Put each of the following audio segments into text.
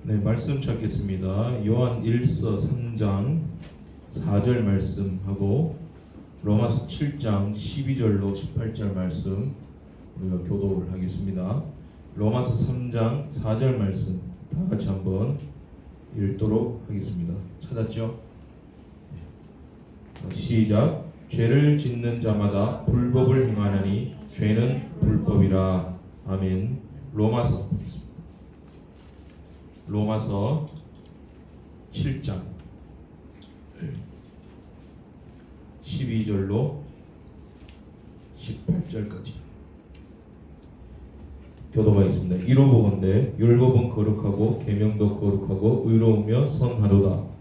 네, 말씀 찾겠습니다. 요한 1서 3장 4절 말씀하고 로마서 7장 12절로 18절 말씀 우리가 교독을 하겠습니다. 로마서 3장 4절 말씀 다 같이 한번 읽도록 하겠습니다. 찾았죠? 시작. 죄를 짓는 자마다 불법을 행하나니 죄는 불법이라. 아멘. 로마서 7장 12절로 18절까지 교독하겠습니다. 이로 보건대 율법은 거룩하고 계명도 거룩하고 의로우며 선하도다.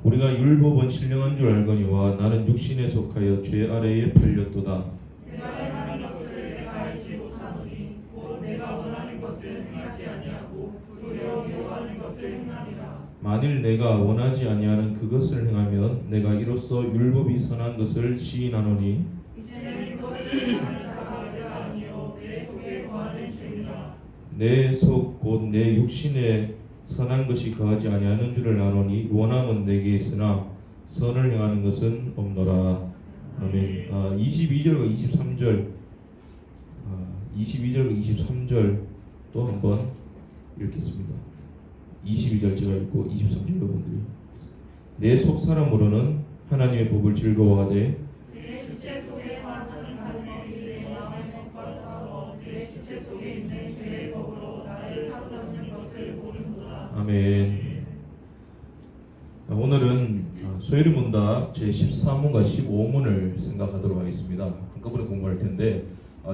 우리가 율법은 신령한 줄 알거니와 나는 육신에 속하여 죄 아래에 팔렸도다. 내가 원하는 것을 내가 알지 못하노니 곧 내가 원하는 것을 행하지 아니하고 도리어 미워하는 것을 행하리라. 만일 내가 원하지 아니하는 그것을 행하면 내가 이로써 율법이 선한 것을 시인하노니 이제는 그것을 행하는 자가 내가 아니요 내 속에 거하는 죄니라. 내 속 곧 내 육신에 선한 것이 거하지 아니하는 줄을 아노니 원함은 내게 있으나 선을 행하는 것은 없노라. 아멘. 22절과 23절 22절과 23절 또 한번 읽겠습니다. 22절 제가 읽고 23절 여러분들이 내 속 사람으로는 하나님의 법을 즐거워하되 내 지체 속에 사는 가르마들이 내 마음의 법과 싸워 내 지체 속에 있는 죄의 법으로 나를 사로잡는 것을 모르노라. 아멘. 오늘은 소요리 문답 제13문과 15문을 생각하도록 하겠습니다. 한꺼번에 공부할 텐데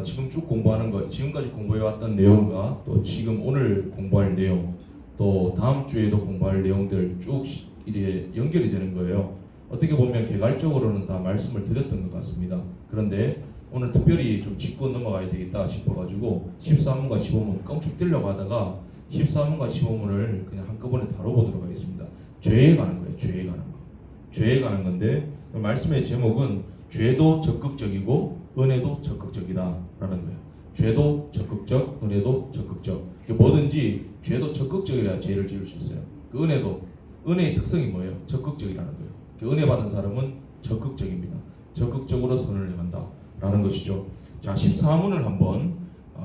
지금 쭉 공부하는 것, 지금까지 공부해왔던 내용과 또 지금 오늘 공부할 내용, 또 다음 주에도 공부할 내용들 쭉 이렇게 연결이 되는 거예요. 어떻게 보면 개괄적으로는 다 말씀을 드렸던 것 같습니다. 그런데 오늘 특별히 좀 짚고 넘어가야 되겠다 싶어가지고 13문과 15문 껑축 뛰려고 하다가 13문과 15문을 그냥 한꺼번에 다뤄보도록 하겠습니다. 죄에 관한 거예요. 죄에 관한 거. 죄에 관한 건데 말씀의 제목은 죄도 적극적이고 은혜도 적극적이다라는 거예요. 죄도 적극적, 은혜도 적극적. 뭐든지 죄도 적극적이라야 죄를 지을 수 있어요. 그 은혜의 특성이 뭐예요? 적극적이라는 거예요. 그 은혜 받은 사람은 적극적입니다. 적극적으로 선을 행한다라는 것이죠. 자, 14문을 한번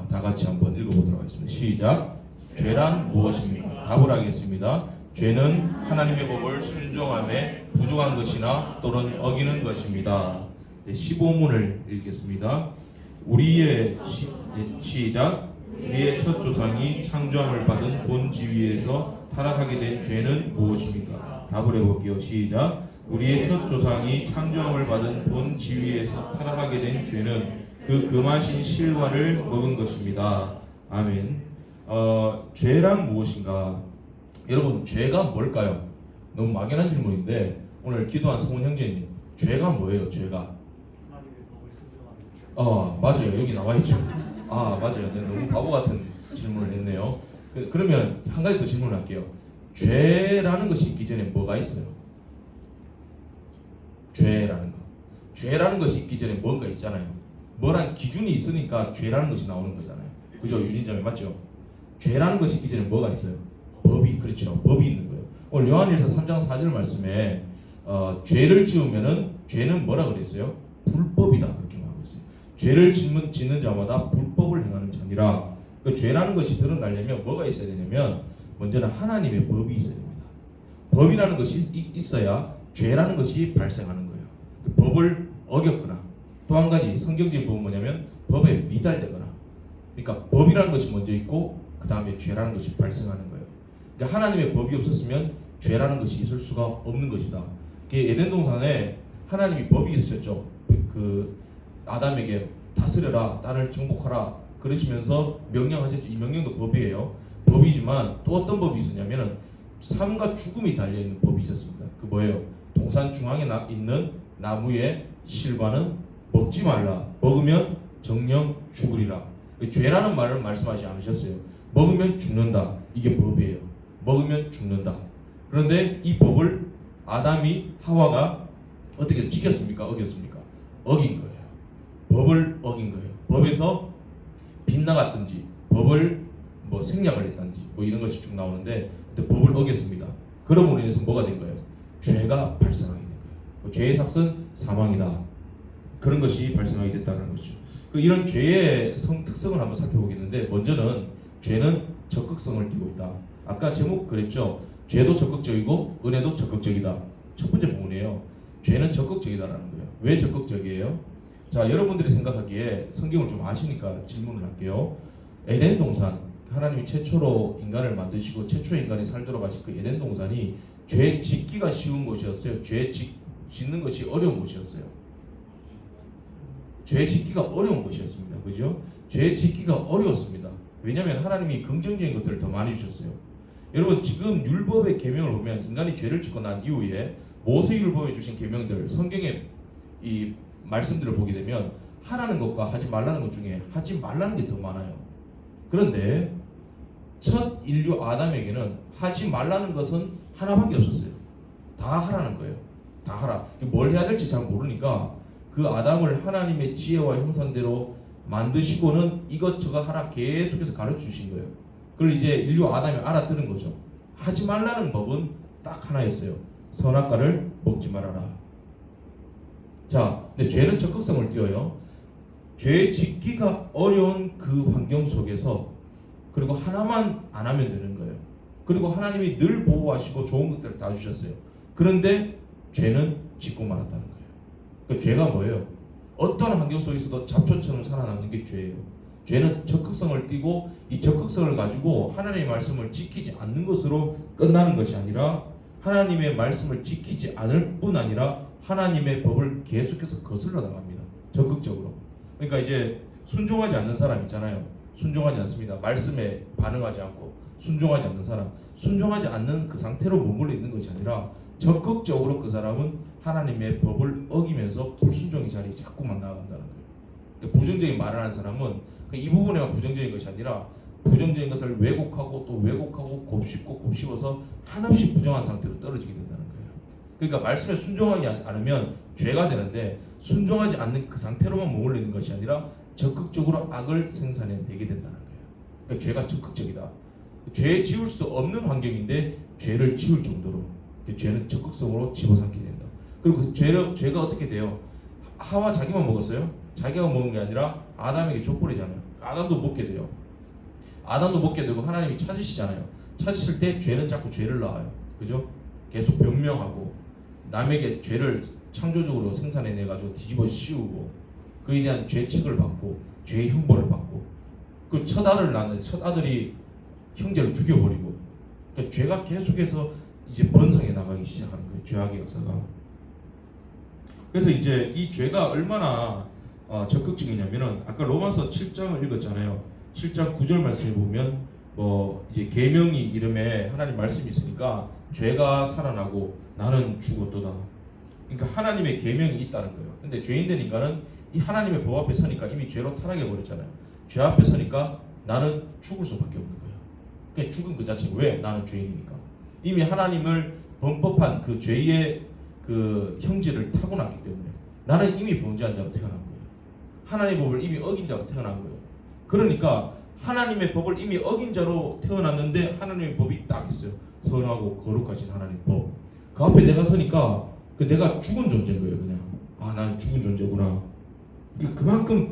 다 같이 한번 읽어보도록 하겠습니다. 시작. 죄란 무엇입니까? 답을 하겠습니다. 죄는 하나님의 법을 순종함에 부족한 것이나 또는 어기는 것입니다. 15문을 읽겠습니다. 시작. 우리의 첫 조상이 창조함을 받은 본 지위에서 타락하게 된 죄는 무엇입니까? 답을 해볼게요. 시작. 우리의 첫 조상이 창조함을 받은 본 지위에서 타락하게 된 죄는 그 금하신 실과를 먹은 것입니다. 아멘. 죄란 무엇인가? 여러분, 죄가 뭘까요? 너무 막연한 질문인데 오늘 기도한 성훈 형제님, 죄가 뭐예요? 죄가? 맞아요. 여기 나와 있죠. 맞아요. 내가 너무 바보 같은 질문을 했네요. 그러면 한 가지 더 질문할게요. 죄라는 것이 있기 전에 뭐가 있어요? 죄라는 거. 죄라는 것이 있기 전에 뭔가 있잖아요. 뭐란 기준이 있으니까 죄라는 것이 나오는 거잖아요. 그죠? 유진자매 맞죠? 죄라는 것이 있기 전에 뭐가 있어요? 법이, 그렇죠. 법이 있는 거예요. 오늘 요한일서 3장 4절 말씀에 죄를 지으면은 죄는 뭐라 그랬어요? 불법이다 그렇게 말하고 있어요. 죄를 짓는 자마다 불법을 행하는 자니라. 그 죄라는 것이 드러나려면 뭐가 있어야 되냐면 먼저는 하나님의 법이 있어야 됩니다. 법이라는 것이 있어야 죄라는 것이 발생하는 거예요. 그 법을 어겼거나 또 한 가지 성경적인 법은 뭐냐면 법에 미달되거나, 그러니까 법이라는 것이 먼저 있고 그 다음에 죄라는 것이 발생하는 거예요. 그러니까 하나님의 법이 없었으면 죄라는 것이 있을 수가 없는 것이다. 에덴 동산에 하나님이 법이 있으셨죠. 그 아담에게 다스려라, 땅을 정복하라 그러시면서 명령하셨죠. 이 명령도 법이에요. 법이지만 또 어떤 법이 있었냐면은 삶과 죽음이 달려있는 법이 있었습니다. 그 뭐예요? 동산 중앙에 있는 나무의 실과는 먹지 말라. 먹으면 정령 죽으리라. 죄라는 말을 말씀하지 않으셨어요. 먹으면 죽는다. 이게 법이에요. 먹으면 죽는다. 그런데 이 법을 아담이 하와가 어떻게 지켰습니까? 어겼습니까? 어긴 거예요. 법을 어긴 거예요. 법에서 빗나갔든지 법을 뭐 생략을 했든지 뭐 이런 것이 쭉 나오는데 법을 어겼습니다. 그러므로 인해서 뭐가 된 거예요? 죄가 발생하게 된 거예요. 죄의 삭은 사망이다. 그런 것이 발생하게 됐다는 것이죠. 이런 죄의 특성을 한번 살펴보겠는데, 먼저는 죄는 적극성을 띠고 있다. 아까 제목 그랬죠. 죄도 적극적이고 은혜도 적극적이다. 첫 번째 부분이에요. 죄는 적극적이다라는 거예요. 왜 적극적이에요? 자, 여러분들이 생각하기에 성경을 좀 아시니까 질문을 할게요. 에덴 동산, 하나님이 최초로 인간을 만드시고 최초의 인간이 살도록 하신 그 에덴 동산이 죄 짓기가 쉬운 곳이었어요? 죄 짓는 것이 어려운 곳이었어요? 죄 짓기가 어려운 것이었습니다. 그죠? 죄 짓기가 어려웠습니다. 왜냐하면 하나님이 긍정적인 것들을 더 많이 주셨어요. 여러분, 지금 율법의 계명을 보면 인간이 죄를 짓고 난 이후에 모세율법에 주신 계명들, 성경의 이 말씀들을 보게 되면 하라는 것과 하지 말라는 것 중에 하지 말라는 게 더 많아요. 그런데 첫 인류 아담에게는 하지 말라는 것은 하나밖에 없었어요. 다 하라는 거예요. 다 하라. 뭘 해야 될지 잘 모르니까 그 아담을 하나님의 지혜와 형상대로 만드시고는 이것저것 하라 계속해서 가르쳐 주신 거예요. 그걸 이제 인류 아담이 알아들은 거죠. 하지 말라는 법은 딱 하나였어요. 선악과를 먹지 말아라. 자, 근데 죄는 적극성을 띄어요. 죄 짓기가 어려운 그 환경 속에서 그리고 하나만 안 하면 되는 거예요. 그리고 하나님이 늘 보호하시고 좋은 것들을 다 주셨어요. 그런데 죄는 짓고 말았다는 거예요. 그 죄가 뭐예요? 어떤 환경 속에서도 잡초처럼 살아남는 게 죄예요. 죄는 적극성을 띠고 이 적극성을 가지고 하나님의 말씀을 지키지 않는 것으로 끝나는 것이 아니라 하나님의 말씀을 지키지 않을 뿐 아니라 하나님의 법을 계속해서 거슬러 나갑니다. 적극적으로. 그러니까 이제 순종하지 않는 사람 있잖아요. 순종하지 않습니다. 말씀에 반응하지 않고 순종하지 않는 사람. 순종하지 않는 그 상태로 머물러 있는 것이 아니라 적극적으로 그 사람은 하나님의 법을 어기면서 불순종의 자리에 자꾸만 나아간다는 거예요. 그러니까 부정적인 말을 하는 사람은 이 부분에만 부정적인 것이 아니라 부정적인 것을 왜곡하고 또 왜곡하고 곱씹고 곱씹어서 한없이 부정한 상태로 떨어지게 된다는 거예요. 그러니까 말씀에 순종하지 않으면 죄가 되는데 순종하지 않는 그 상태로만 머물러 있는 것이 아니라 적극적으로 악을 생산해내게 된다는 거예요. 그러니까 죄가 적극적이다. 죄 지울 수 없는 환경인데 죄를 지울 정도로 죄는 적극성으로 집어삼게 된다. 그리고 그 죄가 어떻게 돼요? 하와 자기만 먹었어요? 자기가 먹은 게 아니라 아담에게 족보리잖아요. 아담도 먹게 돼요. 아담도 먹게 되고 하나님이 찾으시잖아요. 찾으실 때 죄는 자꾸 죄를 낳아요. 그죠? 계속 변명하고 남에게 죄를 창조적으로 생산해내가지고 뒤집어 씌우고 그에 대한 죄책을 받고 죄의 형벌을 받고 그 첫 아들을 낳는데 첫 아들이 형제를 죽여버리고 그러니까 죄가 계속해서 이제 번성해 나가기 시작하는 거예요. 죄악의 역사가. 그래서 이제 이 죄가 얼마나 적극적이냐면은 아까 로마서 7장을 읽었잖아요. 7장 9절 말씀에 보면 뭐 이제 계명이 이름에 하나님 말씀이 있으니까 죄가 살아나고 나는 죽었도다. 그러니까 하나님의 계명이 있다는 거예요. 근데 죄인된 인간은 이 하나님의 법 앞에 서니까 이미 죄로 타락해 버렸잖아요. 죄 앞에 서니까 나는 죽을 수밖에 없는 거예요. 그냥 죽은 그 자체가 왜? 나는 죄인이니까. 이미 하나님을 범법한 그 죄의 그 형질을 타고났기 때문에 나는 이미 범죄한 자로 태어난 거예요. 하나님의 법을 이미 어긴 자로 태어난 거예요. 그러니까 하나님의 법을 이미 어긴 자로 태어났는데 하나님의 법이 딱 있어요. 선하고 거룩하신 하나님의 법. 그 앞에 내가 서니까 내가 죽은 존재인 거예요. 그냥 나는 죽은 존재구나. 그만큼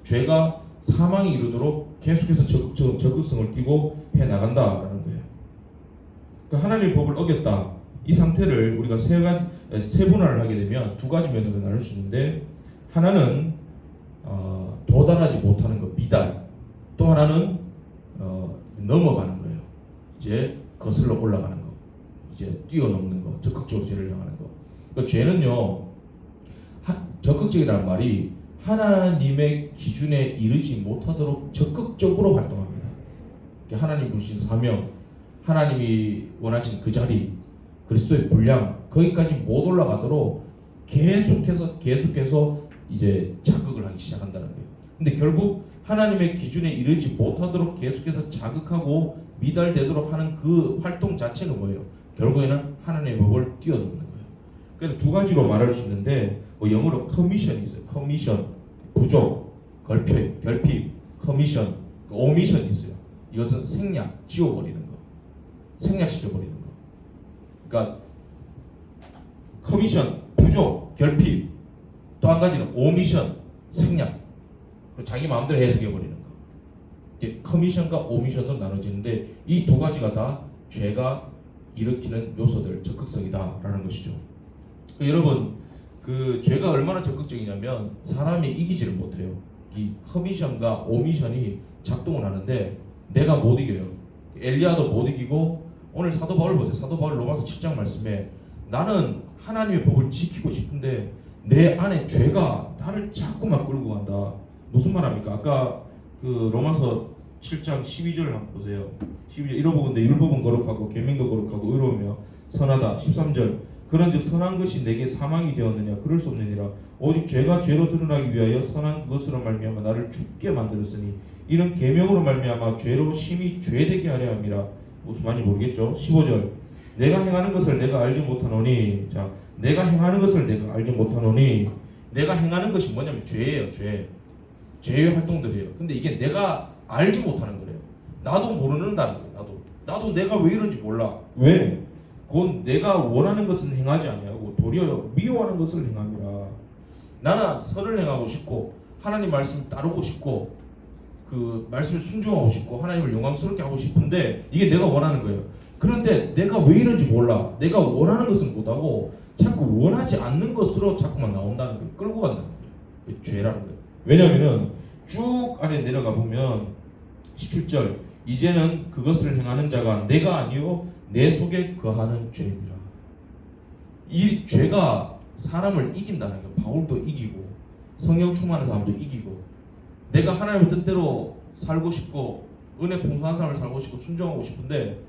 죄가 사망에 이르도록 계속해서 적극성을 띠고 해나간다라는 거예요. 하나님의 법을 어겼다. 이 상태를 우리가 세분화를 하게 되면 두 가지 면으로 나눌 수 있는데 하나는 도달하지 못하는 것, 미달. 또 하나는 넘어가는 거예요. 이제 거슬러 올라가는 거, 이제 뛰어넘는 거, 적극적으로 죄를 향하는 거. 그러니까 죄는요, 적극적이라는 말이 하나님의 기준에 이르지 못하도록 적극적으로 활동합니다. 하나님 부르신 사명, 하나님이 원하신 그 자리, 그리스도의 분량, 거기까지 못 올라가도록 계속해서 이제 자극을 하기 시작한다는 거예요. 근데 결국 하나님의 기준에 이르지 못하도록 계속해서 자극하고 미달되도록 하는 그 활동 자체가 뭐예요? 결국에는 하나님의 법을 뛰어넘는 거예요. 그래서 두 가지로 말할 수 있는데 영어로 커미션이 있어요. 커미션, 부족, 결핍, 커미션, 오미션이 있어요. 이것은 생략, 지워버리는 거, 생략시켜버리는 거. 그러니까 커미션, 부족, 결핍, 또 한 가지는 오미션, 생략, 자기 마음대로 해석해버리는 거. 이게 커미션과 오미션도 나눠지는데 이 두 가지가 다 죄가 일으키는 요소들, 적극성이다라는 것이죠. 여러분, 그 죄가 얼마나 적극적이냐면 사람이 이기지를 못해요. 이 커미션과 오미션이 작동을 하는데 내가 못 이겨요. 엘리야도 못 이기고 오늘 사도 바울 보세요. 사도 바울 로마서 7장 말씀에 나는 하나님의 법을 지키고 싶은데 내 안에 죄가 나를 자꾸만 끌고 간다. 무슨 말합니까? 아까 그 로마서 7장 12절을 한번 보세요. 12절 이로보건대 율법은 거룩하고 계명도 거룩하고 의로우며 선하다. 13절 그런즉 선한 것이 내게 사망이 되었느냐? 그럴 수 없느니라. 오직 죄가 죄로 드러나기 위하여 선한 것으로 말미암아 나를 죽게 만들었으니 이는 계명으로 말미암아 죄로 심히 죄되게 하려 함이라. 무슨 말인지 모르겠죠? 15절 내가 행하는 것을 내가 알지 못하노니 자 내가 행하는 것을 내가 알지 못하노니 내가 행하는 것이 뭐냐면 죄예요. 죄의 활동들이에요. 근데 이게 내가 알지 못하는 거래요. 나도 모르는다는 거예요. 나도 내가 왜 이런지 몰라. 왜? 그건 내가 원하는 것은 행하지 아니하고 도리어 미워하는 것을 행함이라. 나는 선을 행하고 싶고 하나님 말씀을 따르고 싶고 그 말씀을 순종하고 싶고 하나님을 영광스럽게 하고 싶은데 이게 내가 원하는 거예요. 그런데 내가 왜 이런지 몰라. 내가 원하는 것은 못하고 자꾸 원하지 않는 것으로 자꾸만 나온다는 거예요. 끌고 간다는 거예요. 죄라는 거예요. 왜냐하면 쭉 안에 내려가 보면 17절 이제는 그것을 행하는 자가 내가 아니요 내 속에 거하는 죄입니다. 이 죄가 사람을 이긴다는 거예요. 바울도 이기고 성령 충만한 사람도 이기고 내가 하나님의 뜻대로 살고 싶고 은혜 풍성한 삶을 살고 싶고 순종하고 싶은데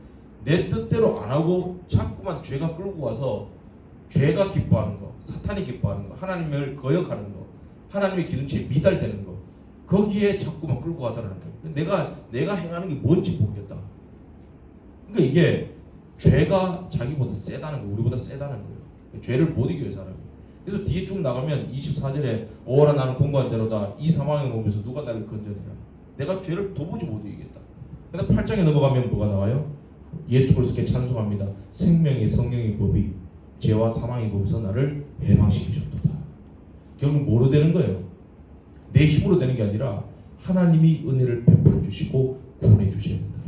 내 뜻대로 안 하고 자꾸만 죄가 끌고 와서 죄가 기뻐하는 거, 사탄이 기뻐하는 거, 하나님을 거역하는 거, 하나님의 기준치에 미달되는 거 거기에 자꾸만 끌고 가더라는 거예요. 내가 행하는 게 뭔지 모르겠다. 그러니까 이게 죄가 자기보다 세다는 거예요. 우리보다 세다는 거예요. 죄를 못 이겨요 사람이. 그래서 뒤에 쭉 나가면 24절에 오라 나는 공고한 자로다. 이 사망의 몸에서 누가 나를 건져내라. 내가 죄를 도무지 못 이기겠다. 근데 8장에 넘어가면 뭐가 나와요? 예수 그리스도께 찬송합니다. 생명의 성령의 법이 죄와 사망의 법에서 나를 해방시키셨도다. 결국 뭐로 되는 거예요? 내 힘으로 되는 게 아니라 하나님이 은혜를 베풀어 주시고 구원해 주셔야 된다.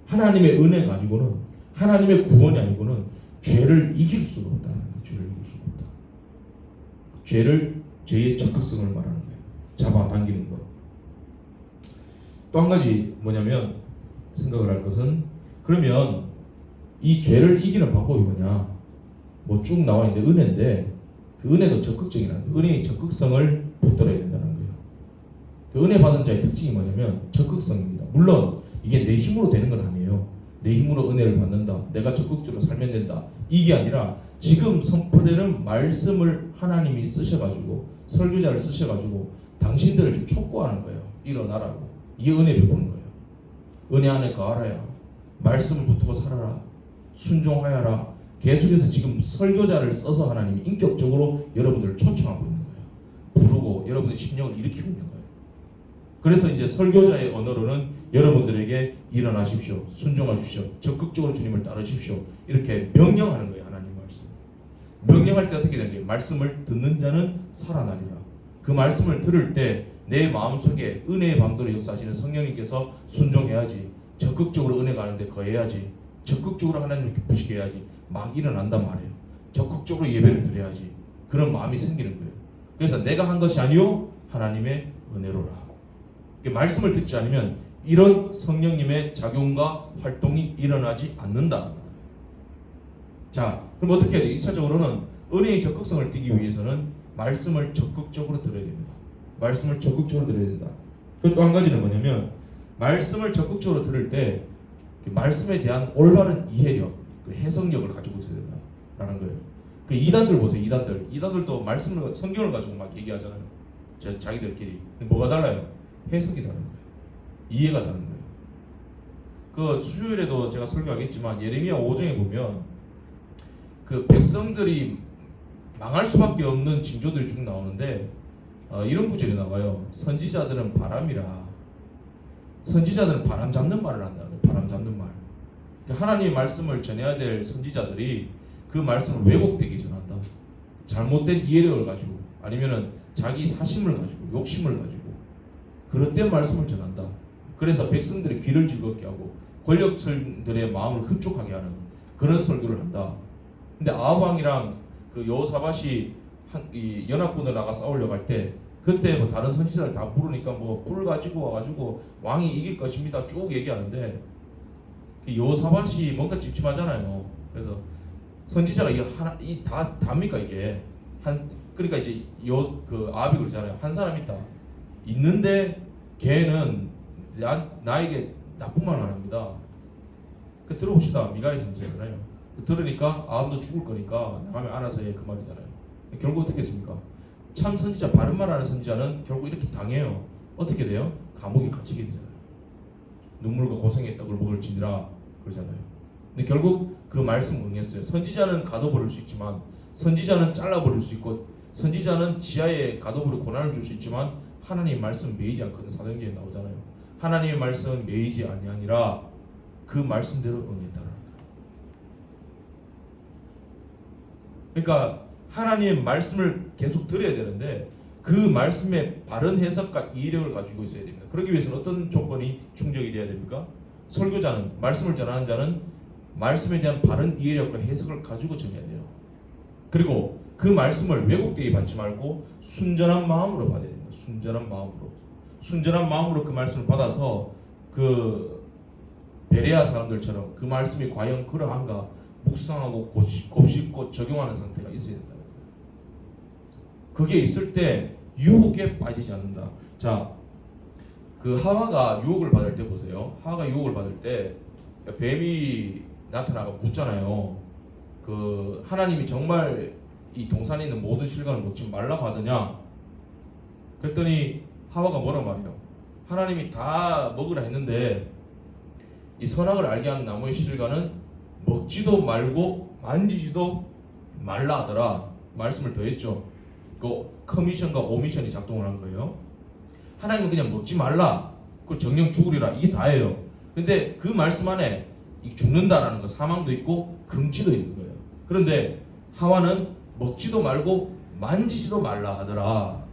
하나님의 은혜가 아니고는 하나님의 구원이 아니고는 죄를 이길 수가 없다는 거예요. 죄를 이길 수가 없다. 죄의 적극성을 말하는 거예요. 잡아당기는 것. 또 한 가지 뭐냐면 생각을 할 것은 그러면 이 죄를 이기는 방법이 뭐냐? 뭐 쭉 나와 있는데 은혜인데 그 은혜도 적극적이라는 거예요. 은혜의 적극성을 붙들어야 된다는 거예요. 그 은혜 받은 자의 특징이 뭐냐면 적극성입니다. 물론 이게 내 힘으로 되는 건 아니에요. 내 힘으로 은혜를 받는다. 내가 적극적으로 살면 된다. 이게 아니라 지금 선포되는 말씀을 하나님이 쓰셔가지고 설교자를 쓰셔가지고 당신들을 촉구하는 거예요. 일어나라고. 이게 은혜 베푸는 거예요. 은혜 안에 거하라야. 말씀을 붙들고 살아라. 순종하여라. 계속해서 지금 설교자를 써서 하나님이 인격적으로 여러분들을 초청하고 있는 거예요. 부르고 여러분의 심령을 일으키고 있는 거예요. 그래서 이제 설교자의 언어로는 여러분들에게 일어나십시오. 순종하십시오. 적극적으로 주님을 따르십시오. 이렇게 명령하는 거예요. 하나님 말씀. 명령할 때 어떻게 되는 거예요? 말씀을 듣는 자는 살아나리라. 그 말씀을 들을 때 내 마음속에 은혜의 방도로 역사하시는 성령님께서 순종해야지. 적극적으로 은혜 가는데 거해야지. 적극적으로 하나님을 기쁘시게 해야지. 막 일어난단 말이에요. 적극적으로 예배를 드려야지. 그런 마음이 생기는 거예요. 그래서 내가 한 것이 아니요 하나님의 은혜로라. 말씀을 듣지 않으면 이런 성령님의 작용과 활동이 일어나지 않는다. 자, 그럼 어떻게 해야 돼요? 2차적으로는 은혜의 적극성을 띠기 위해서는 말씀을 적극적으로 들어야 됩니다. 말씀을 적극적으로 들어야 된다. 그리고 또 한 가지는 뭐냐면 말씀을 적극적으로 들을 때 말씀에 대한 올바른 이해력, 해석력을 가지고 있어야 된다라는 거예요. 그 이단들 보세요. 이단들도 말씀을 성경을 가지고 막 얘기하잖아요. 자기들끼리. 뭐가 달라요? 해석이 다른 거예요. 이해가 다른 거예요. 그 수요일에도 제가 설교하겠지만 예레미야 5장에 보면 그 백성들이 망할 수밖에 없는 징조들이 쭉 나오는데 이런 구절이 나와요. 선지자들은 바람이라. 선지자들은 바람 잡는 말을 한다는 거예요. 바람 잡는 말. 하나님의 말씀을 전해야 될 선지자들이 그 말씀을 왜곡되게 전한다. 잘못된 이해력을 가지고 아니면은 자기 사심을 가지고 욕심을 가지고 그릇된 말씀을 전한다. 그래서 백성들의 귀를 즐겁게 하고 권력층들의 마음을 흡족하게 하는 그런 설교를 한다. 근데 아합 왕이랑 그 여호사밧이 이 연합군을 나가 싸우려고 할 때 그때 뭐 다른 선지자를 다 부르니까 뭐 불 가지고 와가지고 왕이 이길 것입니다 쭉 얘기하는데 여호사밧이 뭔가 찝찝하잖아요. 그래서 선지자가 이게 하나 다 답니까 이게 그러니까 이제 그 아합이 그러잖아요. 한 사람 있다 있는데 걔는 나에게 나쁜 말을 합니다. 그 들어봅시다. 미가의 선지자잖아요. 들으니까 아합도 죽을 거니까 나가면 알아서 해 그 말이잖아요. 결국 어떻게 했습니까? 참 선지자 바른 말하는 선지자는 결국 이렇게 당해요. 어떻게 돼요? 감옥에 갇히게 되잖아요. 눈물과 고생의 떡을 먹을지니라 그러잖아요. 근데 결국 그 말씀 응했어요. 선지자는 가둬버릴 수 있지만 선지자는 잘라버릴 수 있고 선지자는 지하에 가둬버려 고난을 줄 수 있지만 하나님의 말씀은 매이지 않거든. 사도행전에 나오잖아요. 하나님의 말씀은 매이지 아니하니라 그 말씀대로 응했다는 거예요. 그러니까 하나님의 말씀을 계속 들어야 되는데 그 말씀의 바른 해석과 이해력을 가지고 있어야 됩니다. 그러기 위해서는 어떤 조건이 충족이 돼야 됩니까? 설교자는 말씀을 전하는 자는 말씀에 대한 바른 이해력과 해석을 가지고 전해야 돼요. 그리고 그 말씀을 왜곡되게 받지 말고 순전한 마음으로 받아야 됩니다. 순전한 마음으로 그 말씀을 받아서 그 베레아 사람들처럼 그 말씀이 과연 그러한가 묵상하고 곱씹고 적용하는 상태가 있어야 된다. 그게 있을 때 유혹에 빠지지 않는다. 자, 그 하와가 유혹을 받을 때 보세요. 하와가 유혹을 받을 때 뱀이 나타나가 묻잖아요. 그 하나님이 정말 이 동산에 있는 모든 실과를 먹지 말라고 하더냐? 그랬더니 하와가 뭐라 말해요? 하나님이 다 먹으라 했는데 이 선악을 알게 하는 나무의 실과는 먹지도 말고 만지지도 말라 하더라. 말씀을 더했죠. 그 커미션과 오미션이 작동을 한 거예요. 하나님은 그냥 먹지 말라. 그 정령 죽으리라. 이게 다예요. 근데 그 말씀 안에 죽는다라는 거 사망도 있고 금지도 있는 거예요. 그런데 하와는 먹지도 말고 만지지도 말라 하더라.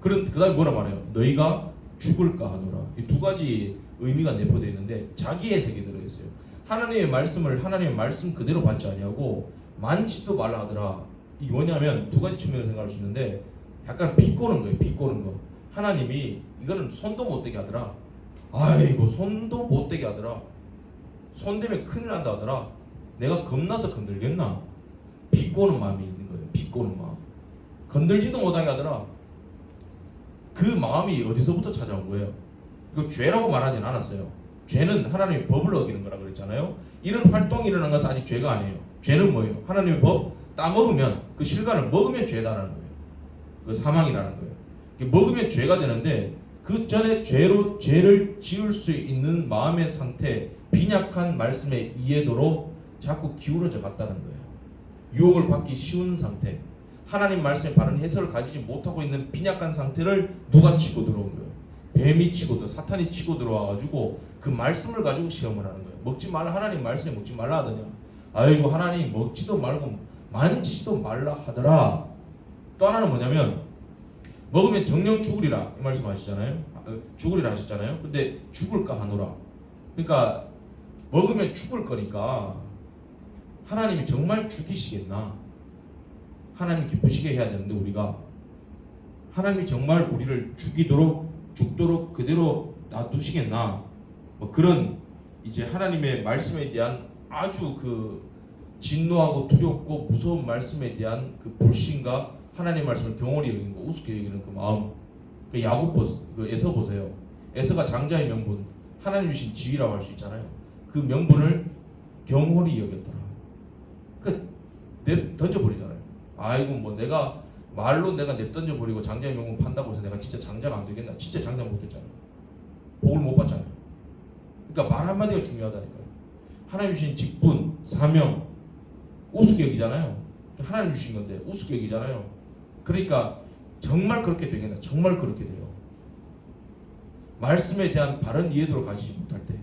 그 다음에 뭐라 말해요? 너희가 죽을까 하더라. 이 두 가지 의미가 내포되어 있는데 자기 해석이 들어있어요. 하나님의 말씀 그대로 받지 아니하고 만지지도 말라 하더라. 이게 뭐냐면 두 가지 측면을 생각할 수 있는데 약간 비꼬는 거예요. 비꼬는 거. 하나님이 이거는 손도 못 대게 하더라. 아이고 손도 못 대게 하더라. 손 대면 큰일 난다 하더라. 내가 겁나서 건들겠나? 비꼬는 마음이 있는 거예요. 비꼬는 마음. 건들지도 못하게 하더라. 그 마음이 어디서부터 찾아온 거예요? 이거 죄라고 말하진 않았어요. 죄는 하나님의 법을 어기는 거라 그랬잖아요. 이런 활동이 일어난 것은 아직 죄가 아니에요. 죄는 뭐예요? 하나님의 법 따먹으면 그 실과를 먹으면 죄다라는 거예요. 그 사망이라는 거예요. 먹으면 죄가 되는데 그 전에 죄를 지을 수 있는 마음의 상태, 빈약한 말씀의 이해도로 자꾸 기울어져 갔다는 거예요. 유혹을 받기 쉬운 상태, 하나님 말씀의 바른 해석을 가지지 못하고 있는 빈약한 상태를 누가 치고 들어온 거예요? 뱀이 치고 사탄이 치고 들어와가지고 그 말씀을 가지고 시험을 하는 거예요. 먹지 말라. 하나님 말씀에 먹지 말라 하더냐? 아이고 하나님 먹지도 말고 만지지도 말라 하더라. 또 하나는 뭐냐면 먹으면 정령 죽으리라 이 말씀하시잖아요. 죽으리라 하셨잖아요. 근데 죽을까 하노라. 그러니까 먹으면 죽을 거니까 하나님이 정말 죽이시겠나? 하나님 기쁘시게 해야 되는데 우리가 하나님이 정말 우리를 죽도록 그대로 놔두시겠나? 뭐 그런 이제 하나님의 말씀에 대한 아주 그 진노하고 두렵고 무서운 말씀에 대한 그 불신과 하나님의 말씀을 경홀히 여기는 거, 우습게 여기는 그 마음. 그 그 에서 보세요. 에서가 장자의 명분, 하나님 주신 지위라고 할 수 있잖아요. 그 명분을 경홀히 여겼더라. 그 던져버리잖아요. 아이고 뭐 내가 말로 내가 냅던져 버리고 장자의 명분 판다고 해서 내가 진짜 장자가 안 되겠나? 진짜 장자 못 됐잖아요. 복을 못 받잖아요. 그러니까 말 한마디가 중요하다니까요. 하나님 주신 직분, 사명 우습게 여기잖아요. 하나님 주신 건데 우습게 여기잖아요. 그러니까 정말 그렇게 되겠나? 정말 그렇게 돼요. 말씀에 대한 바른 이해도를 가지지 못할 때,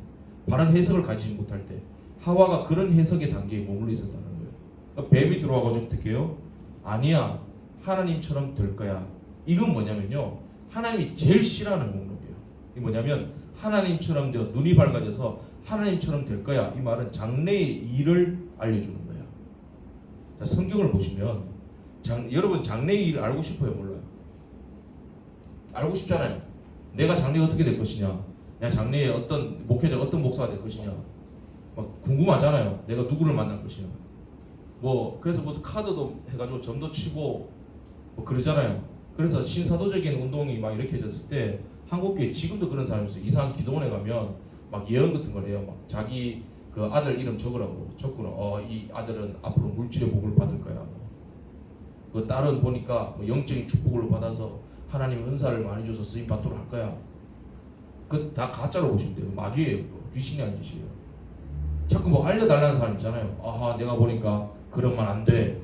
바른 해석을 가지지 못할 때 하와가 그런 해석의 단계에 머물러 있었다는 거예요. 그러니까 뱀이 들어와가지고 어떻게 해요? 아니야, 하나님처럼 될 거야. 이건 뭐냐면요, 하나님이 제일 싫어하는 목록이에요. 이 뭐냐면 하나님처럼 되어 눈이 밝아져서 하나님처럼 될 거야. 이 말은 장래의 일을 알려주는 거예요. 자, 성경을 보시면 여러분 장래의 일을 알고 싶어요? 몰라요? 알고 싶잖아요. 내가 장래에 어떻게 될 것이냐, 내가 장래에 어떤 목회자가 어떤 목사가 될 것이냐 막 궁금하잖아요. 내가 누구를 만날 것이냐. 뭐 그래서 무슨 카드도 해가지고 점도 치고 뭐 그러잖아요. 그래서 신사도적인 운동이 막 이렇게 졌을 때 한국교회 지금도 그런 사람이 있어요. 이상한 기도원에 가면 막 예언 같은 걸 해요. 막 자기 그 아들 이름 적으라고 적구나. 이 아들은 앞으로 물질의 복을 받을 거야. 그 딸은 보니까 뭐 영적인 축복을 받아서 하나님 은사를 많이 줘서 쓰임 받도록 할 거야. 그 다 가짜로 보시면 돼요. 마귀예요. 귀신이 아닌 짓이에요. 자꾸 뭐 알려달라는 사람 있잖아요. 아하, 내가 보니까 그러면 안 돼.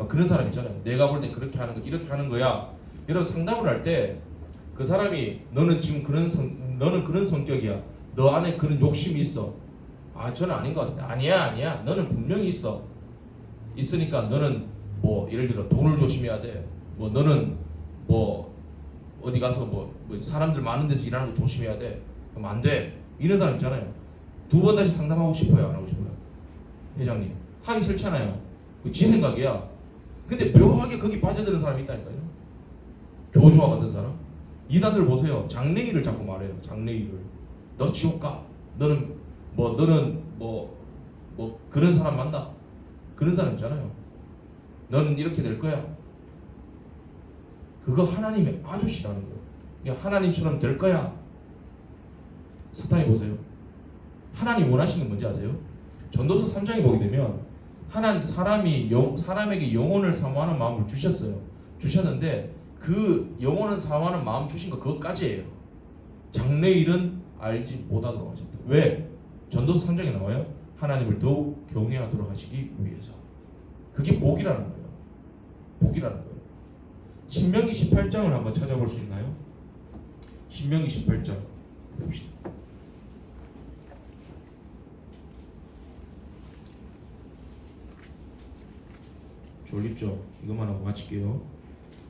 그런 사람 있잖아요. 내가 볼 때 그렇게 하는 거, 이렇게 하는 거야. 여러분 상담을 할 때 그 사람이 너는 지금 너는 그런 성격이야. 너 안에 그런 욕심이 있어. 아, 저는 아닌 것 같은데. 아니야. 너는 분명히 있어. 있으니까 너는 뭐 예를 들어 돈을 조심해야 돼. 뭐 너는 뭐 어디 가서 뭐 사람들 많은 데서 일하는 거 조심해야 돼. 그럼 안 돼. 이런 사람 있잖아요. 두 번 다시 상담하고 싶어요, 안 하고 싶어요? 회장님 하기 싫잖아요. 그 지 생각이야. 근데 묘하게 거기 빠져드는 사람이 있다니까요. 교주와 같은 사람. 이단들 보세요. 장래일을 자꾸 말해요. 장래일을. 너 지옥 가. 너는 뭐 그런 사람 만나. 그런 사람 있잖아요. 너는 이렇게 될 거야. 그거 하나님이 아주 싫어하는 거예요. 그냥 하나님처럼 될 거야. 사탄이 보세요. 하나님 원하시는 건 뭔지 아세요? 전도서 3장에 보게 되면 하나님 사람에게 영혼을 사모하는 마음을 주셨어요. 주셨는데 그 영혼을 사모하는 마음 주신 거 그것까지예요. 장래일은 알지 못하도록 하셨다. 왜? 전도서 3장에 나와요. 하나님을 더욱 경외하도록 하시기 위해서. 그게 복이라는 거예요. 복이라는 거예요. 신명기 18장을 한번 찾아볼 수 있나요? 신명기 18장 봅시다. 졸립죠? 이것만 하고 마칠게요.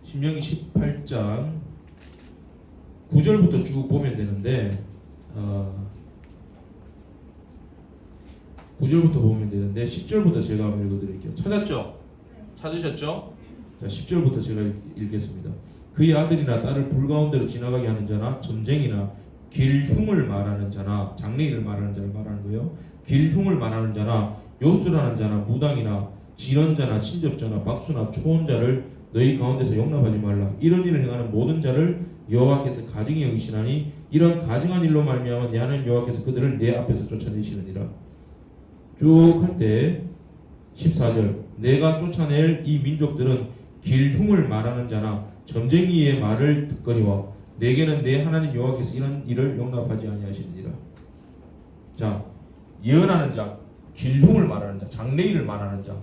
신명기 18장 9절부터 쭉 보면 되는데 9절부터 보면 되는데 10절부터 제가 한번 읽어드릴게요. 찾았죠? 찾으셨죠? 자, 10절부터 제가 읽겠습니다. 그의 아들이나 딸을 불 가운데로 지나가게 하는 자나 점쟁이나 길흉을 말하는 자나 장래일을 말하는 자를 말하는 거예요. 길흉을 말하는 자나 요술하는 자나 무당이나 진언자나 신접자나 박수나 초혼자를 너희 가운데서 용납하지 말라. 이런 일을 행하는 모든 자를 여호와께서 가증히 여기시나니 이런 가증한 일로 말미암아 내 하나님 여호와께서 그들을 내 앞에서 쫓아내시느니라. 쭉 할 때 14절 내가 쫓아낼 이 민족들은 길흉을 말하는 자나 점쟁이의 말을 듣거니와 내게는 내 하나님 여호와께서 이런 일을 용납하지 아니하시느니라. 자, 예언하는 자, 길흉을 말하는 자, 장래일을 말하는 자,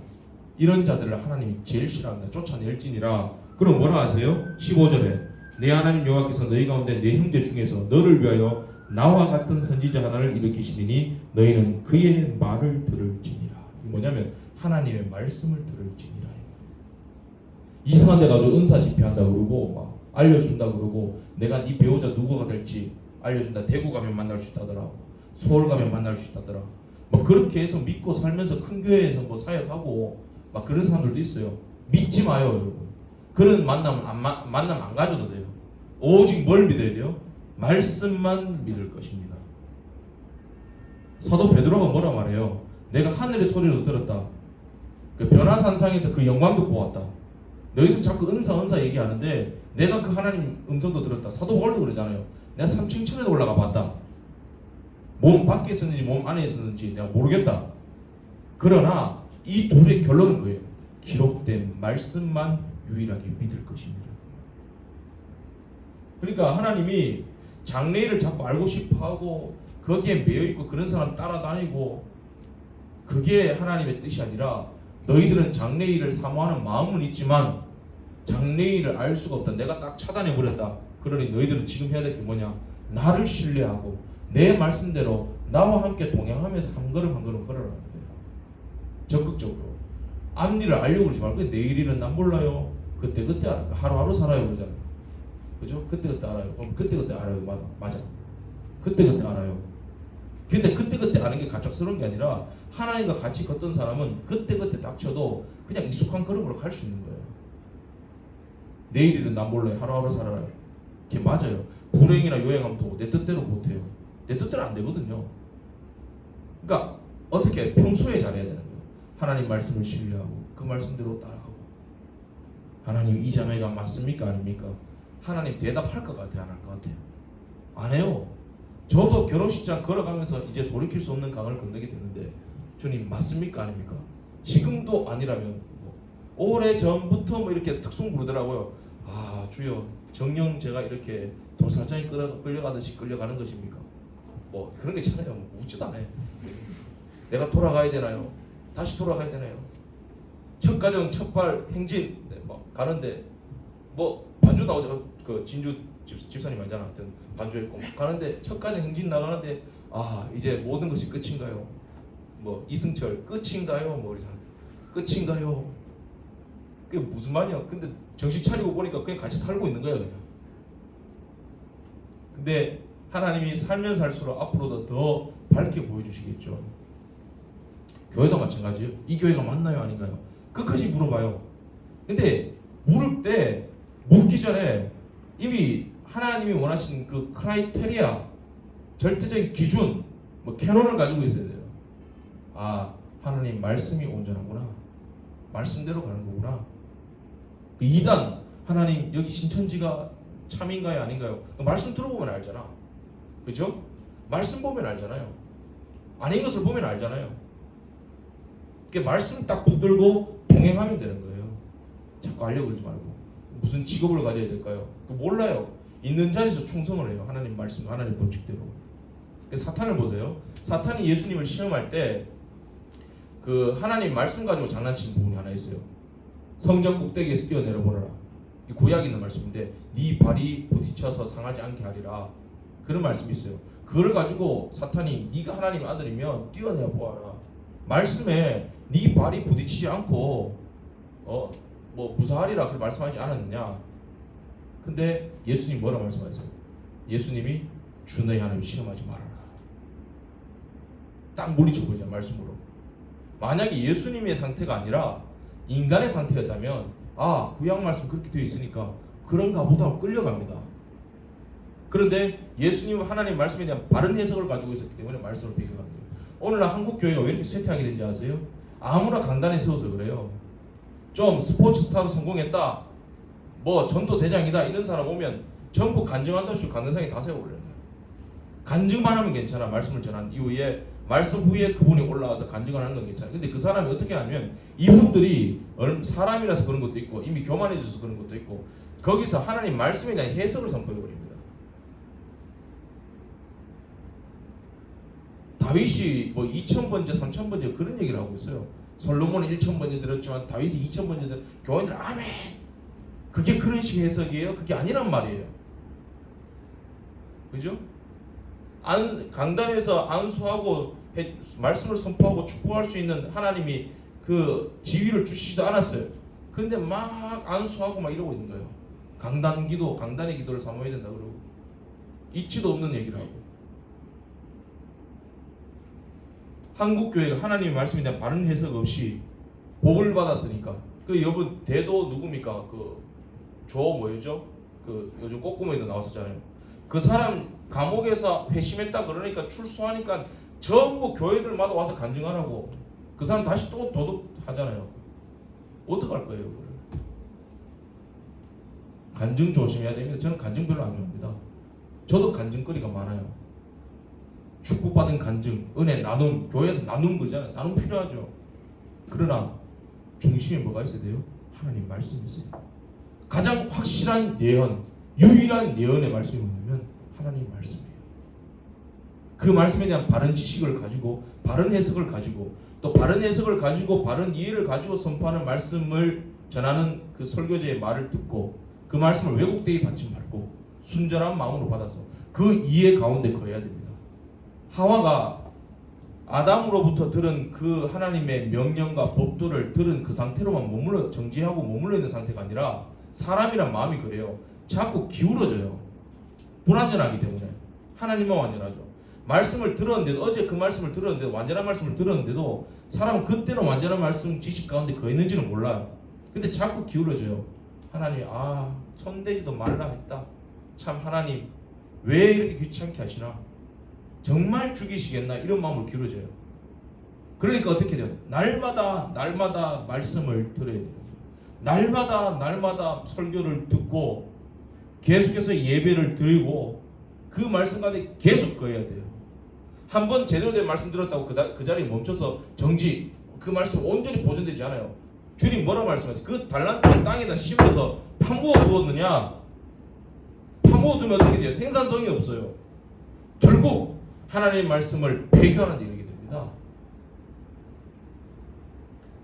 이런 자들을 하나님이 제일 싫어한다. 쫓아낼지니라. 그럼 뭐라 하세요? 15절에 내 하나님 여호와께서 너희 가운데 내 형제 중에서 너를 위하여 나와 같은 선지자 하나를 일으키시니 너희는 그의 말을 들을지니라. 뭐냐면 하나님의 말씀을 들을지니라. 이상한 데 가서 은사 집회한다 그러고 막 알려준다 그러고 내가 네 배우자 누구가 될지 알려준다. 대구 가면 만날 수 있다더라. 서울 가면 만날 수 있다더라. 뭐 그렇게 해서 믿고 살면서 큰 교회에서 뭐 사역하고 막 그런 사람들도 있어요. 믿지 마요, 여러분. 그런 만남 안 가져도 돼요. 오직 뭘 믿어야 돼요? 말씀만 믿을 것입니다. 사도 베드로가 뭐라 말해요? 내가 하늘의 소리를 들었다. 그 변화산상에서 그 영광도 보았다. 너희도 자꾸 은사 얘기하는데 내가 그 하나님 음성도 들었다. 사도 바울도 그러잖아요. 내가 3층 천에 올라가 봤다. 몸 밖에 있었는지 몸 안에 있었는지 내가 모르겠다. 그러나 이 둘의 결론은 뭐예요? 기록된 말씀만 유일하게 믿을 것입니다. 그러니까 하나님이 장래일을 자꾸 알고 싶어하고 거기에 매여있고 그런 사람 따라다니고 그게 하나님의 뜻이 아니라 너희들은 장래일을 사모하는 마음은 있지만 장래일을 알 수가 없다. 내가 딱 차단해버렸다. 그러니 너희들은 지금 해야 될 게 뭐냐? 나를 신뢰하고 내 말씀대로 나와 함께 동행하면서 한 걸음 한 걸음 걸어라는 거예요. 적극적으로. 앞일을 알려고 그러지 말고 내일일은 난 몰라요. 그때 알아요. 하루하루 살아요 그러잖아요. 그죠? 그때 알아요. 그럼 그때 알아요. 맞아. 그때 알아요. 근데 그때 아는 게 갑작스러운 게 아니라 하나님과 같이 걷던 사람은 그때 닥쳐도 그냥 익숙한 걸음으로 갈 수 있는 거예요. 내일일은 난 몰라요. 하루하루 살아요. 그게 맞아요. 불행이나 요행하면 내 뜻대로 못해요. 내 뜻대로 안 되거든요. 그러니까 어떻게 평소에 잘해야 되는 거예요. 하나님 말씀을 신뢰하고 그 말씀대로 따라가고. 하나님 이 자매가 맞습니까 아닙니까? 하나님 대답할 것 같아요? 안 할 것 같아요? 안 해요. 저도 결혼식장 걸어가면서 이제 돌이킬 수 없는 강을 건너게 되는데 주님 맞습니까 아닙니까? 지금도 아니라면 오래 전부터 뭐 이렇게 특송 부르더라고요. 아 주여 정녕 제가 이렇게 도살장에 끌려가듯이 끌려가는 것입니까? 뭐 그런 게 있잖아요. 뭐 묻지도 않아요. 내가 돌아가야 되나요? 다시 돌아가야 되나요? 첫 가정 첫발 행진 뭐 가는데 뭐 반주 나오죠. 그 진주 집사님 알잖아. 하여튼 반주했고 가는데 첫 가정 행진 나가는데 아 이제 모든 것이 끝인가요? 뭐 이승철 끝인가요? 뭐 그러잖아. 끝인가요? 그게 무슨 말이야? 근데 정신 차리고 보니까 그냥 같이 살고 있는 거야 그냥. 근데 하나님이 살면 살수록 앞으로도 더 밝게 보여주시겠죠. 교회도 마찬가지예요. 이 교회가 맞나요 아닌가요? 끝까지 물어봐요. 근데 물을 때 묻기 전에 이미 하나님이 원하시는 그 크라이테리아 절대적인 기준 뭐 캐논을 가지고 있어야 돼요. 아 하나님 말씀이 온전하구나. 말씀대로 가는 거구나. 2단 하나님 여기 신천지가 참인가요 아닌가요? 말씀 들어보면 알잖아. 그죠? 말씀 보면 알잖아요. 아닌 것을 보면 알잖아요. 그러니까 말씀 딱 붙들고 동행하면 되는 거예요. 자꾸 알려고 그러지 말고. 무슨 직업을 가져야 될까요? 몰라요. 있는 자리에서 충성을 해요. 하나님 말씀, 하나님 법칙대로. 사탄을 보세요. 사탄이 예수님을 시험할 때 그 하나님 말씀 가지고 장난치는 부분이 하나 있어요. 성전 꼭대기에서 뛰어내려 보라라. 구약에 있는 말씀인데 네 발이 부딪혀서 상하지 않게 하리라. 그런 말씀이 있어요. 그걸 가지고 사탄이 네가 하나님의 아들이면 뛰어내려 보아라. 말씀에 네 발이 부딪히지 않고 뭐 무사하리라 그렇게 말씀하지 않았느냐. 근데 예수님 뭐라 말씀하세요? 예수님이 주 너희 하나님 시험하지 말아라. 딱 물리쳐 보이잖아 말씀으로. 만약에 예수님의 상태가 아니라 인간의 상태였다면 아 구약 말씀 그렇게 되어 있으니까 그런가 보다 하고 끌려갑니다. 그런데 예수님은 하나님 말씀에 대한 바른 해석을 가지고 있었기 때문에 말씀을 비교합니다. 오늘날 한국 교회가 왜 이렇게 쇠퇴하게 된지 아세요? 아무나 강단에 세워서 그래요. 좀 스포츠 스타로 성공했다, 뭐 전도 대장이다 이런 사람 오면 전부 간증한다고 간증상에 다 세워버려요. 간증만 하면 괜찮아. 말씀을 전한 이후에 말씀 후에 그분이 올라와서 간증을 하는 건 괜찮아. 근데 그 사람이 어떻게 하면 이분들이 사람이라서 그런 것도 있고 이미 교만해져서 그런 것도 있고 거기서 하나님 말씀에 대한 해석을 선포해버립니다. 다윗이 뭐 2000번째 3000번째 그런 얘기를 하고 있어요. 솔로몬은 1000번째 들었지만 다윗이 2000번째 들었. 교인들 아멘. 그게 그런 식의 해석이에요? 그게 아니란 말이에요. 그죠? 강단에서 안수하고 말씀을 선포하고 축복할 수 있는 하나님이 그 지위를 주시지도 않았어요. 근데 막 안수하고 막 이러고 있는 거예요. 강단 기도, 강단의 기도를 사모해야 된다 그러고 이치도 없는 얘기를 하고. 한국 교회가 하나님의 말씀에 대한 바른 해석 없이 복을 받았으니까. 그 여러분 대도 누굽니까? 그 조 뭐였죠? 그 요즘 꼬꾸머리도 나왔었잖아요. 그 사람 감옥에서 회심했다 그러니까 출소하니까 전부 교회들마다 와서 간증하라고. 그 사람 다시 또 도둑하잖아요. 어떡할 거예요? 그걸? 간증 조심해야 됩니다. 저는 간증 별로 안 좋아합니다. 저도 간증거리가 많아요. 축복받은 간증, 은혜 나눔, 교회에서 나눈 거잖아요. 나눔 필요하죠. 그러나 중심에 뭐가 있어야 돼요? 하나님 말씀이 있어요. 가장 확실한 예언, 유일한 예언의 말씀이 뭐냐면 하나님 말씀이에요. 그 말씀에 대한 바른 지식을 가지고 바른 해석을 가지고 또 바른 해석을 가지고 바른 이해를 가지고 선포하는 말씀을 전하는 그 설교자의 말을 듣고 그 말씀을 왜곡되이 받지 말고 순전한 마음으로 받아서 그 이해 가운데 거해야 됩니다. 하와가 아담으로부터 들은 그 하나님의 명령과 법도를 들은 그 상태로만 머물러 정지하고 머물러 있는 상태가 아니라 사람이란 마음이 그래요. 자꾸 기울어져요. 불완전하기 때문에. 하나님만 완전하죠. 말씀을 들었는데도 어제 그 말씀을 들었는데도 완전한 말씀을 들었는데도 사람은 그때는 완전한 말씀 지식 가운데 거했는지는 몰라요. 근데 자꾸 기울어져요. 하나님 손대지도 말라 했다. 참 하나님 왜 이렇게 귀찮게 하시나? 정말 죽이시겠나? 이런 마음으로 기울어져요. 그러니까 어떻게 돼요? 날마다 말씀을 들어야 돼요. 날마다 설교를 듣고 계속해서 예배를 드리고 그 말씀 가운데 계속 거해야 돼요. 한번 제대로 된 말씀 들었다고 그 자리에 멈춰서 정지, 그 말씀 온전히 보존되지 않아요. 주님 뭐라 말씀하세요? 그 달란트를 땅에다 심어서 파묻어 두었느냐? 파묻어 두면 어떻게 돼요? 생산성이 없어요. 결국 하나님의 말씀을 폐교하는 데 이르게 됩니다.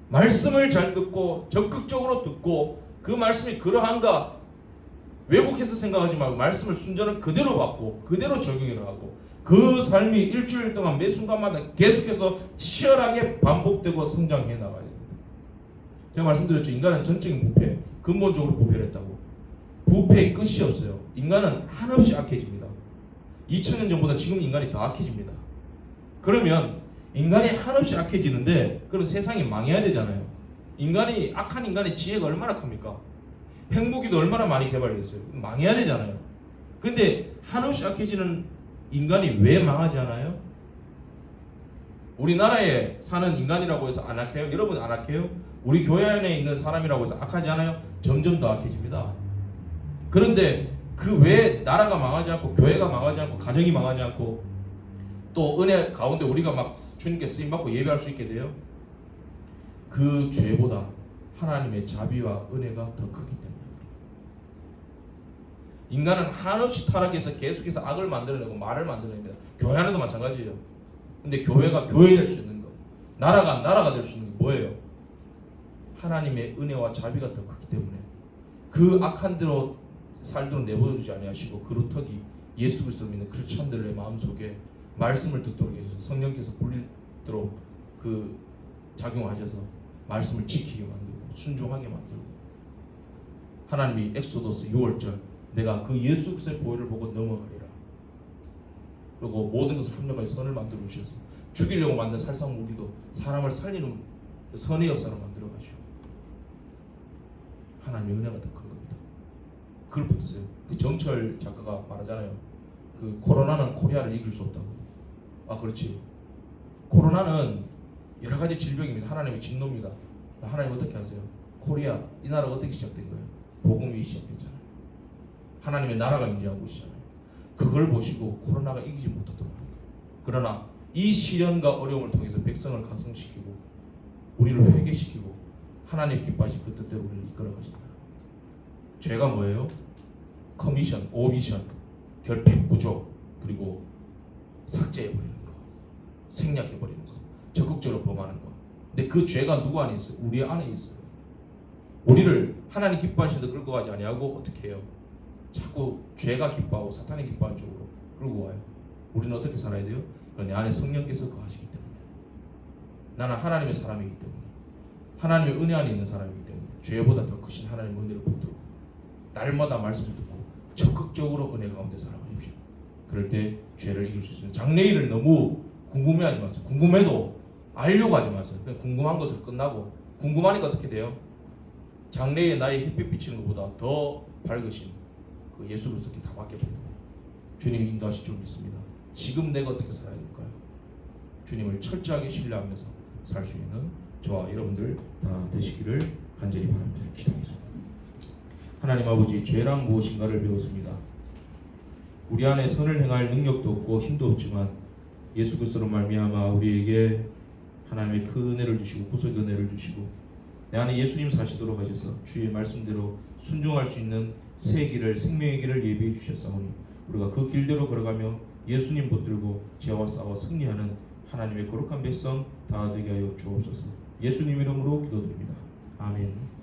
말씀을 잘 듣고 적극적으로 듣고 그 말씀이 그러한가 왜곡해서 생각하지 말고 말씀을 순전히 그대로 받고 그대로 적용을 하고 그 삶이 일주일 동안 매 순간마다 계속해서 치열하게 반복되고 성장해 나가야 됩니다. 제가 말씀드렸죠. 인간은 전적인 부패, 근본적으로 부패를 했다고. 부패의 끝이 없어요. 인간은 한없이 악해집니다. 2000년 전보다 지금 인간이 더 악해집니다. 그러면 인간이 한없이 악해지는데 그럼 세상이 망해야 되잖아요. 악한 인간의 지혜가 얼마나 큽니까? 핵무기도 얼마나 많이 개발됐어요. 망해야 되잖아요. 근데 한없이 악해지는 인간이 왜 망하지 않아요? 우리나라에 사는 인간이라고 해서 안 악해요? 여러분 안 악해요? 우리 교회 안에 있는 사람이라고 해서 악하지 않아요? 점점 더 악해집니다. 그런데 그 왜 나라가 망하지 않고 교회가 망하지 않고 가정이 망하지 않고 또 은혜 가운데 우리가 막 주님께 쓰임받고 예배할 수 있게 돼요? 그 죄보다 하나님의 자비와 은혜가 더 크기 때문에. 인간은 한없이 타락해서 계속해서 악을 만들어내고 말을 만들어냅니다. 교회 안에도 마찬가지예요. 근데 교회가 교회 될 수 있는 것, 나라가 될 수 있는 게 뭐예요? 하나님의 은혜와 자비가 더 크기 때문에 그 악한 대로 살도록 내버려두지 아니하시고 그루터기 예수 그리스도를 믿는 크리스천들의 마음속에 말씀을 듣도록 해주셔서 성령께서 불리도록 그 작용하셔서 말씀을 지키게 만들고 순종하게 만들고 하나님이 엑소더스 6월절 내가 그 예수 그리스도의 보혈을 보고 넘어가리라. 그리고 모든 것을 합력하여 선을 만들어 주셔서 죽이려고 만든 살상 무기도 사람을 살리는 선의 역사로 만들어 가시고 하나님의 은혜가 더 큰 겁니다. 그걸 붙드세요. 그 정철 작가가 말하잖아요. 그 코로나는 코리아를 이길 수 없다고. 그렇지. 코로나는 여러 가지 질병입니다. 하나님의 진노입니다. 하나님 어떻게 하세요? 코리아 이 나라가 어떻게 시작된 거예요? 복음이 시작됐잖아요. 하나님의 나라가 임재한 곳이잖아요. 그걸 보시고 코로나가 이기지 못하도록 하는 거예요. 그러나 이 시련과 어려움을 통해서 백성을 각성시키고 우리를 회개시키고 하나님 기뻐하신 그 뜻대로 우리를 이끌어 가신다. 죄가 뭐예요? 커미션, 오미션, 결핍, 부족, 그리고 삭제해버리는 거, 생략해버리는 거, 적극적으로 범하는 거. 근데 그 죄가 누구 안에 있어요? 우리 안에 있어요. 우리를 하나님 기뻐하신 데 끌고 가지 아니하고 어떻게 해요? 자꾸 죄가 기뻐하고 사탄이 기뻐하는 쪽으로 끌고 와요. 우리는 어떻게 살아야 돼요? 내 안에 성령께서 거하시기 때문에 나는 하나님의 사람이기 때문에 하나님의 은혜 안에 있는 사람이기 때문에 죄보다 더 크신 하나님의 은혜를 붙들고 날마다 말씀을 듣고 적극적으로 은혜 가운데 살아가십시오. 그럴 때 죄를 이길 수 있습니다. 장래일을 너무 궁금해하지 마세요. 궁금해도 알려고 하지 마세요. 그냥 궁금한 것으로 끝나고 궁금하니까 어떻게 돼요? 장래에 나의 햇빛 비치는 것보다 더 밝으신 그 예수 그리스도께 다 맡겨버립니다. 주님이 인도하실 줄 믿습니다. 지금 내가 어떻게 살아야 될까요? 주님을 철저하게 신뢰하면서 살 수 있는 저와 여러분들 다 되시기를 간절히 바랍니다. 기도하겠습니다. 하나님 아버지, 죄란 무엇인가를 배웠습니다. 우리 안에 선을 행할 능력도 없고 힘도 없지만 예수 그리스도로 말미암아 우리에게 하나님의 그 은혜를 주시고 구속의 은혜를 주시고 내 안에 예수님 사시도록 하셔서 주의 말씀대로 순종할 수 있는 새 길을, 생명의 길을 예비해 주셨사오니 우리가 그 길대로 걸어가며 예수님 붙들고 죄와 싸워 승리하는 하나님의 거룩한 백성 다 되게 하여 주옵소서. 예수님 이름으로 기도드립니다. 아멘.